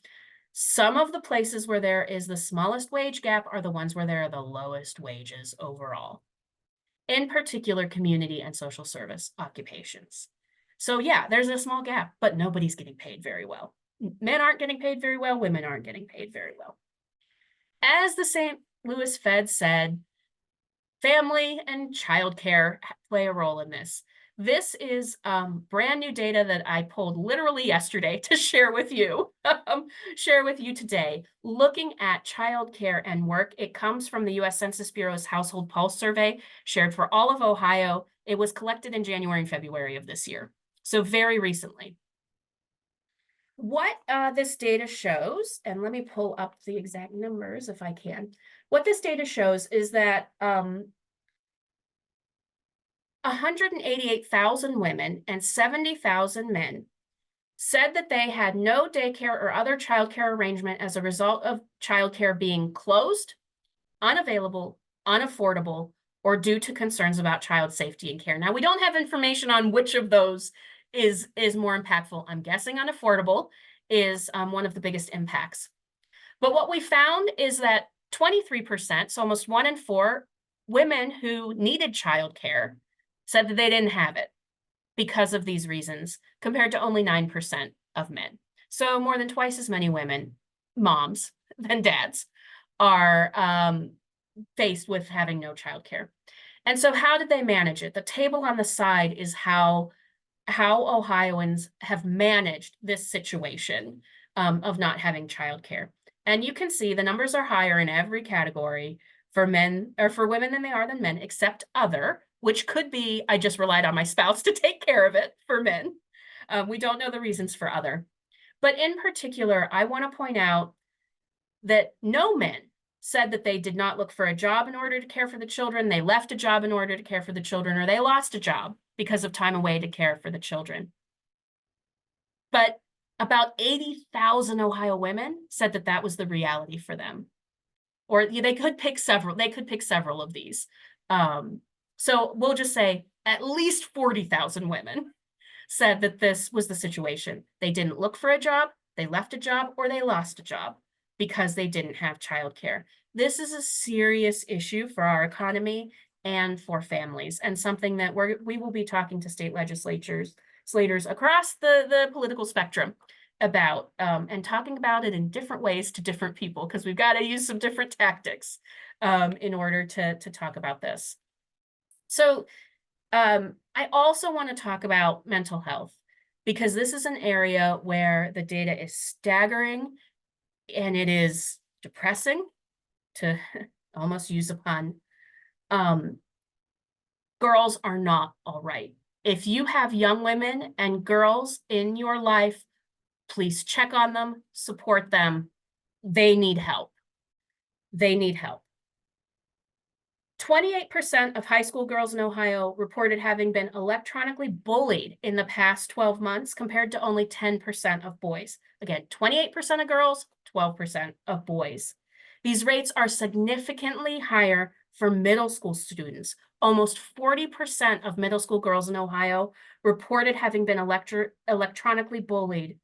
some of the places where there is the smallest wage gap are the ones where there are the lowest wages overall. In particular, community and social service occupations. So yeah, there's a small gap, but nobody's getting paid very well. Men aren't getting paid very well, women aren't getting paid very well. As the St. Louis Fed said, family and childcare play a role in this. This is brand new data that I pulled literally yesterday to share with you, today. Looking at childcare and work, it comes from the U.S. Census Bureau's Household Pulse Survey, shared for all of Ohio. It was collected in January and February of this year, so very recently. What this data shows, and let me pull up the exact numbers if I can. What this data shows is that 188,000 women and 70,000 men said that they had no daycare or other childcare arrangement as a result of childcare being closed, unavailable, unaffordable, or due to concerns about child safety and care. Now, we don't have information on which of those is more impactful. I'm guessing unaffordable is one of the biggest impacts. But what we found is that 23%, so almost 1 in 4 women who needed childcare said that they didn't have it because of these reasons, compared to only 9% of men. So more than twice as many women, moms, than dads, are faced with having no childcare. And so how did they manage it? The table on the side is how Ohioans have managed this situation of not having childcare. And you can see the numbers are higher in every category for men or for women than they are than men, except other, which could be, I just relied on my spouse to take care of it for men. We don't know the reasons for other. But in particular, I want to point out that no men said that they did not look for a job in order to care for the children, they left a job in order to care for the children, or they lost a job because of time away to care for the children. But about 80,000 Ohio women said that that was the reality for them. Or they could pick several of these. So we'll just say at least 40,000 women said that this was the situation. They didn't look for a job, they left a job, or they lost a job because they didn't have childcare. This is a serious issue for our economy and for families, and something that we will be talking to state legislators across the political spectrum about, and talking about it in different ways to different people, because we've got to use some different tactics in order to talk about this. So I also want to talk about mental health, because this is an area where the data is staggering and it is depressing, to almost use a pun. Girls are not all right. If you have young women and girls in your life, please check on them, support them. They need help. They need help. 28% of high school girls in Ohio reported having been electronically bullied in the past 12 months, compared to only 10% of boys. Again, 28% of girls, 12% of boys. These rates are significantly higher for middle school students. Almost 40% of middle school girls in Ohio reported having been electronically bullied,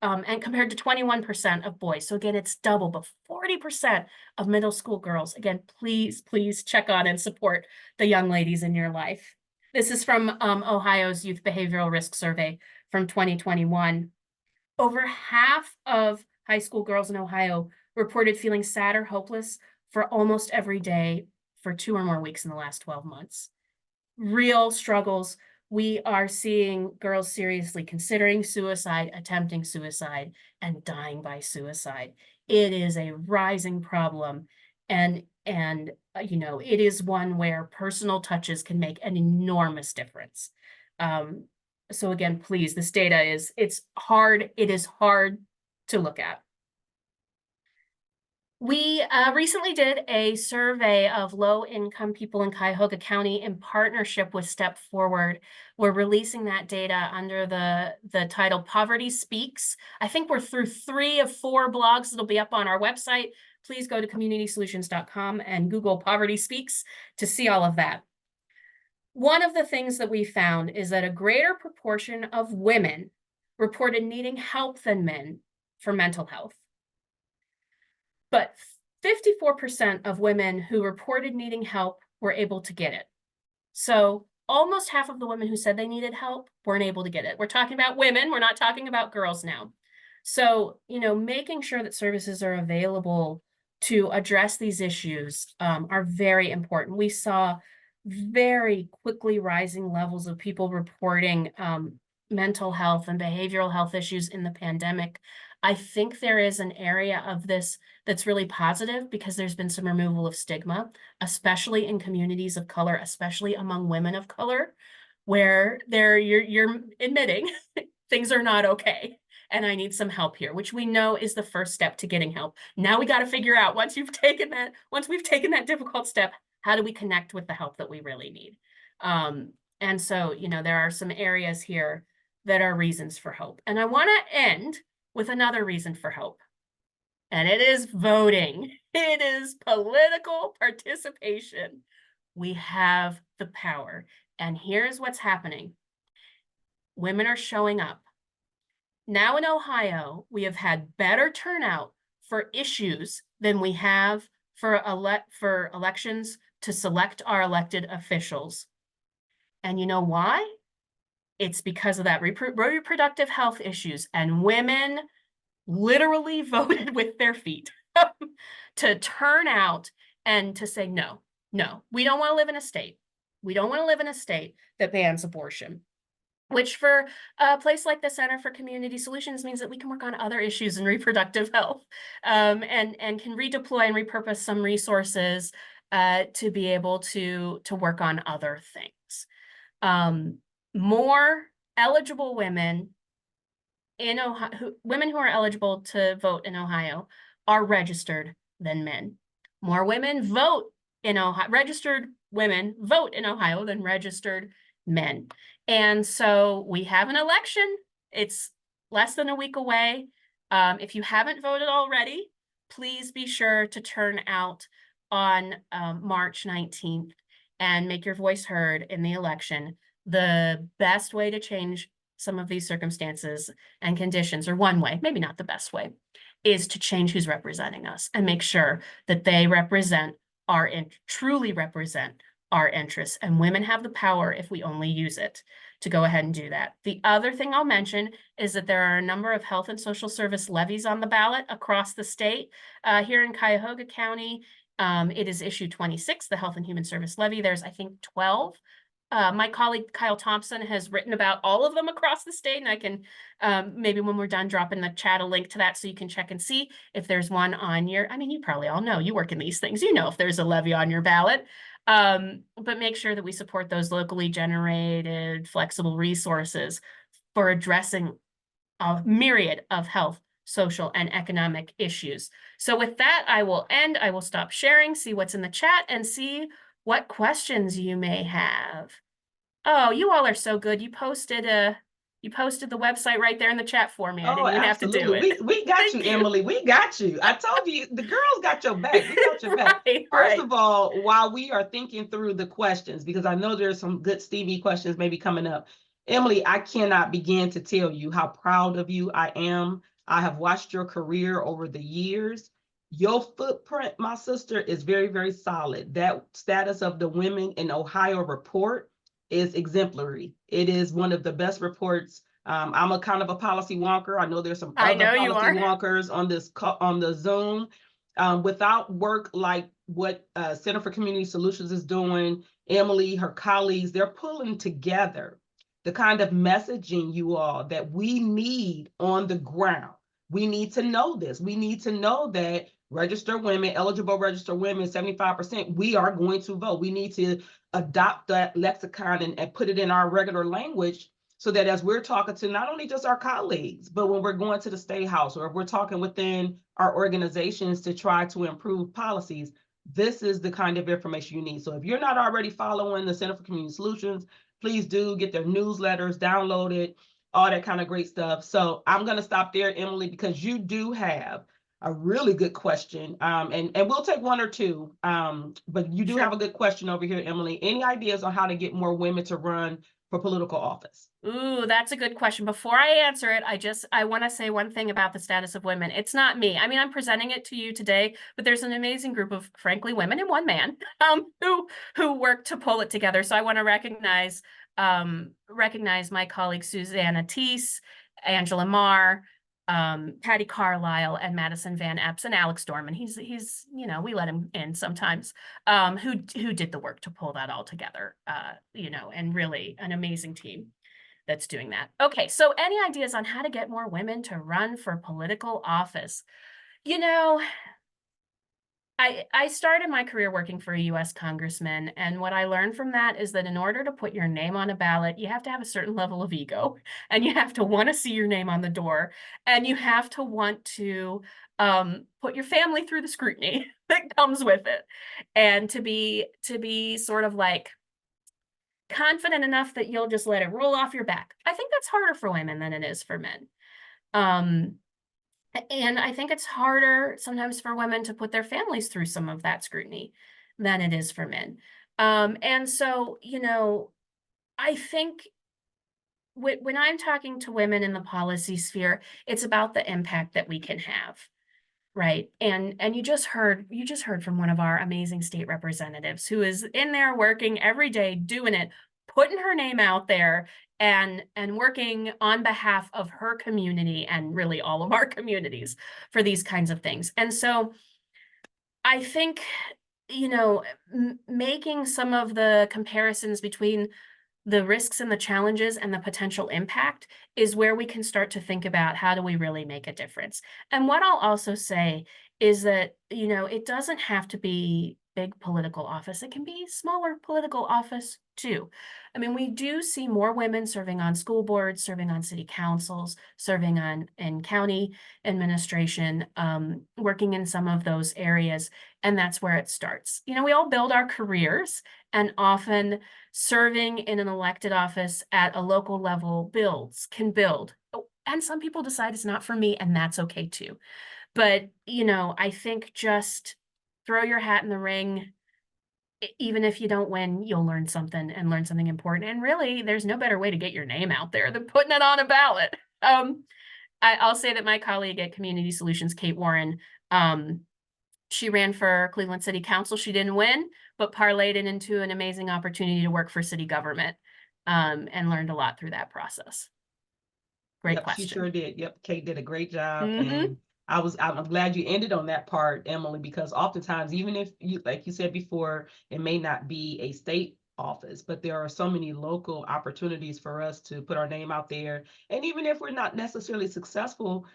and compared to 21% of boys. So again, it's double, but 40% of middle school girls. Again, please, please check on and support the young ladies in your life. This is from Ohio's Youth Behavioral Risk Survey from 2021. Over half of high school girls in Ohio reported feeling sad or hopeless for almost every day for 2 or more weeks in the last 12 months. Real struggles. We are seeing girls seriously considering suicide, attempting suicide, and dying by suicide. It is a rising problem, and you know, it is one where personal touches can make an enormous difference. So again, please, this data it's hard. It is hard to look at. We recently did a survey of low-income people in Cuyahoga County in partnership with Step Forward. We're releasing that data under the title Poverty Speaks. I think we're through 3 of 4 blogs that'll be up on our website. Please go to communitysolutions.com and Google Poverty Speaks to see all of that. One of the things that we found is that a greater proportion of women reported needing help than men for mental health. But 54% of women who reported needing help were able to get it. So almost half of the women who said they needed help weren't able to get it. We're talking about women, we're not talking about girls now. So, you know, making sure that services are available to address these issues are very important. We saw very quickly rising levels of people reporting mental health and behavioral health issues in the pandemic. I think there is an area of this that's really positive because there's been some removal of stigma, especially in communities of color, especially among women of color, where you're admitting things are not okay and I need some help here, which we know is the first step to getting help. Now we got to figure out once we've taken that difficult step, how do we connect with the help that we really need? And so, you know, there are some areas here that are reasons for hope. And I want to end with another reason for hope. And it is voting. It is political participation. We have the power. And here's what's happening. Women are showing up. Now in Ohio, we have had better turnout for issues than we have for elections to select our elected officials. And you know why? It's because of that reproductive health issues, and women literally voted with their feet to turn out and to say, no, we don't want to live in a state. We don't want to live in a state that bans abortion, which for a place like the Center for Community Solutions means that we can work on other issues in reproductive health and can redeploy and repurpose some resources to be able to work on other things. More eligible women in Ohio, women who are eligible to vote in Ohio are registered than men. More women vote in Ohio, registered women vote in Ohio than registered men. And so we have an election. It's less than a week away. If you haven't voted already, please be sure to turn out on March 19th and make your voice heard in the election. The best way to change some of these circumstances and conditions, or one way, maybe not the best way, is to change who's representing us and make sure that they represent truly represent our interests. And women have the power, if we only use it, to go ahead and do that. The other thing I'll mention is that there are a number of health and social service levies on the ballot across the state. Here in Cuyahoga County, it is issue 26, the Health and Human Service Levy. There's, I think, 12. My colleague Kyle Thompson has written about all of them across the state, and I can maybe when we're done drop in the chat a link to that so you can check and see if there's one on your, I mean, you probably all know, you work in these things, you know if there's a levy on your ballot, but make sure that we support those locally generated flexible resources for addressing a myriad of health, social, and economic issues. So with that, I will end. I will stop sharing, see what's in the chat, and see what questions you may have. Oh, you all are so good. You posted You posted the website right there in the chat for me. I Oh, didn't even have to do absolutely. it. We got you, Thank you. Emily. We got you. I told you, the girls got your back. We got your back. Right, First right. of all, while we are thinking through the questions, because I know there's some good steamy questions maybe coming up, Emily, I cannot begin to tell you how proud of you I am. I have watched your career over the years. Your footprint, my sister, is very, very solid. That status of the Women in Ohio report is exemplary. It is one of the best reports. I'm a kind of a policy wonker. I know there's some I other know you policy are. wonkers on the Zoom. Without work like what Center for Community Solutions is doing, Emily, her colleagues, they're pulling together the kind of messaging, you all, that we need on the ground. We need to know this. We need to know that registered women, eligible registered women, 75%, we are going to vote. We need to adopt that lexicon and put it in our regular language, so that as we're talking to not only just our colleagues, but when we're going to the State House, or if we're talking within our organizations to try to improve policies, this is the kind of information you need. So if you're not already following the Center for Community Solutions, please do get their newsletters, download it, all that kind of great stuff. So I'm going to stop there, Emily, because you do have a really good question. And we'll take one or two, but you do Sure. have a good question over here, Emily. Any ideas on how to get more women to run for political office? Ooh, that's a good question. Before I answer it, I want to say one thing about the status of women. It's not me. I mean, I'm presenting it to you today, but there's an amazing group of, frankly, women and one man who work to pull it together. So I want to recognize my colleagues Susanna Teese, Angela Marr, Patty Carlisle, and Madison Van Epps, and Alex Dorman. He's we let him in sometimes, who did the work to pull that all together, and really an amazing team that's doing that. Okay, so any ideas on how to get more women to run for political office? I started my career working for a US congressman, and what I learned from that is that in order to put your name on a ballot, you have to have a certain level of ego, and you have to want to see your name on the door, and you have to want to put your family through the scrutiny that comes with it, and to be sort of like confident enough that you'll just let it roll off your back. I think that's harder for women than it is for men. And I think it's harder sometimes for women to put their families through some of that scrutiny than it is for men. And so, I think when I'm talking to women in the policy sphere, it's about the impact that we can have. Right. And you just heard from one of our amazing state representatives who is in there working every day, doing it, putting her name out there and working on behalf of her community and really all of our communities for these kinds of things. And so I think, making some of the comparisons between the risks and the challenges and the potential impact is where we can start to think about how do we really make a difference. And what I'll also say is that, it doesn't have to be big political office. It can be smaller political office too. I mean, we do see more women serving on school boards, serving on city councils, serving in county administration, working in some of those areas. And that's where it starts. We all build our careers, and often serving in an elected office at a local level can build. And some people decide it's not for me, and that's okay too. But, I think just throw your hat in the ring. Even if you don't win, you'll learn something important. And really, there's no better way to get your name out there than putting it on a ballot. I'll say that my colleague at Community Solutions, Kate Warren, she ran for Cleveland City Council. She didn't win, but parlayed it into an amazing opportunity to work for city government, and learned a lot through that process. Great question. She sure did. Yep, Kate did a great job. Mhm. And I'm glad you ended on that part, Emily, because oftentimes, even if you, like you said before, it may not be a state office, but there are so many local opportunities for us to put our name out there. And even if we're not necessarily successful,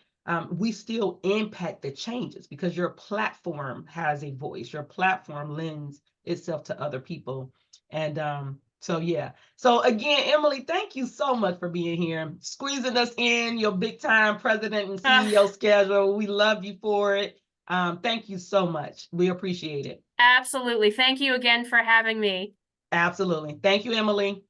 we still impact the changes because your platform has a voice. Your platform lends itself to other people. And so, yeah. So again, Emily, thank you so much for being here, squeezing us in your big time president and CEO schedule. We love you for it. Thank you so much. We appreciate it. Absolutely. Thank you again for having me. Absolutely. Thank you, Emily.